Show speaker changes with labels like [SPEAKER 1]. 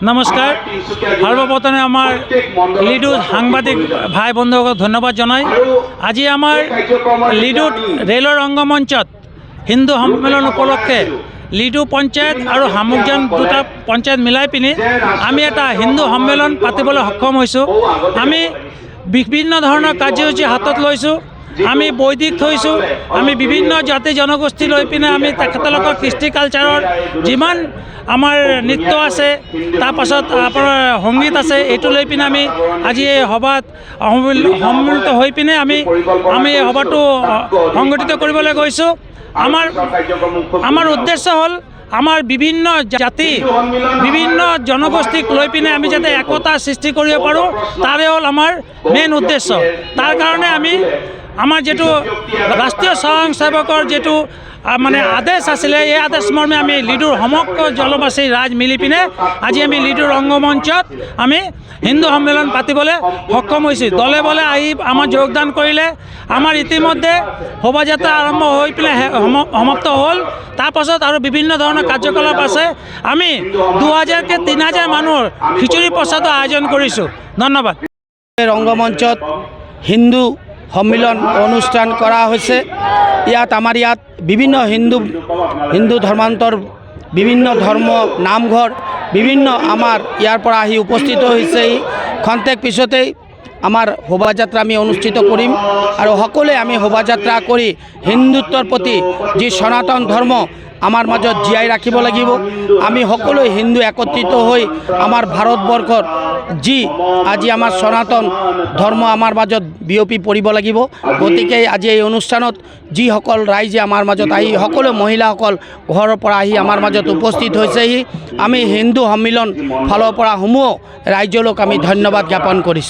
[SPEAKER 1] নমস্কাৰ। সৰ্বপ্ৰথমে আমাৰ লিডুত সাংবাদিক ভাই বন্ধুসকলক ধন্যবাদ জনাই আজি আমাৰ লিডুত ৰেলৰ ৰংগমঞ্চত হিন্দু সন্মিলন উপলক্ষে লিডু পঞ্চায়ত আৰু হামুকজান দুটা পঞ্চায়ত মিলাই পিনি আমি এটা হিন্দু সন্মিলন পাতিবলৈ সক্ষম হৈছোঁ। আমি বিভিন্ন ধৰণৰ কাৰ্যসূচী হাতত লৈছোঁ। আমি বৈদিক থৈছোঁ, আমি বিভিন্ন জাতি জনগোষ্ঠী লৈ পিনে আমি তেখেতলোকৰ কৃষ্টি কালচাৰৰ যিমান আমাৰ নৃত্য আছে, তাৰপাছত আপোনাৰ সংগীত আছে, এইটো লৈ পিনে আমি আজি এই সভাত সন্মিলিত হৈ পিনে আমি এই সভাটো সংগঠিত কৰিবলৈ গৈছোঁ। আমাৰ উদ্দেশ্য হ'ল আমাৰ বিভিন্ন জাতি বিভিন্ন জনগোষ্ঠীক লৈ পিনে আমি যাতে একতা সৃষ্টি কৰিব পাৰোঁ, তাৰে হ'ল আমাৰ মেইন উদ্দেশ্য। তাৰ কাৰণে আমি আমাৰ যেটো ৰাষ্ট্ৰীয় স্বয়ংসেৱকৰ যেটো মানে আদেশ আছিলে, এই আদেশ মৰ্মে আমি লিডুৰ সমগ্ৰ জলবাসী ৰাইজ মিলি পিনে আজি আমি লিডুৰ ৰংগমঞ্চত আমি হিন্দু সন্মিলন পাতিবলৈ সক্ষম হৈছোঁ। দলে বলে আহি আমাৰ যোগদান কৰিলে। আমাৰ ইতিমধ্যে শোভাযাত্ৰা আৰম্ভ হৈ পিনে সমাপ্ত হ'ল। তাৰপাছত আৰু বিভিন্ন ধৰণৰ কাৰ্যকলাপ আছে। আমি 2000কে 3000 মানুহৰ খিচিৰি প্ৰসাদৰ আয়োজন কৰিছোঁ। ধন্যবাদ।
[SPEAKER 2] ৰংগমঞ্চত হিন্দু সন্মিলন অনুষ্ঠান কৰা হৈছে। আমাৰ ইয়াত বিভিন্ন হিন্দু ধৰ্মান্তৰ বিভিন্ন ধৰ্ম নামঘৰ বিভিন্ন আমাৰ ইয়াৰ পৰা আহি উপস্থিত হৈছে। খন্তেক পিছতেই আমাৰ শোভাযাত্ৰা আমি অনুষ্ঠিত কৰিম আৰু সকলোৱে আমি শোভাযাত্ৰা কৰি হিন্দুত্বৰ প্ৰতি যি সনাতন ধৰ্ম আমাৰ মাজত জীয়াই ৰাখিব লাগিব। আমি সকলো হিন্দু একত্ৰিত হৈ আমাৰ ভাৰতবৰ্ষৰ যি আজি আমাৰ সনাতন ধৰ্ম আমাৰ মাজত বিয়পি পৰিব লাগিব। গতিকে আজি এই অনুষ্ঠানত যিসকল ৰাইজে আমাৰ মাজত আহি সকলো মহিলাসকল ঘৰৰ পৰা আহি আমাৰ মাজত উপস্থিত হৈছেহি, আমি হিন্দু সন্মিলন ফালৰ পৰা সমূহ ৰাইজলৈ আমি ধন্যবাদ জ্ঞাপন কৰিছোঁ।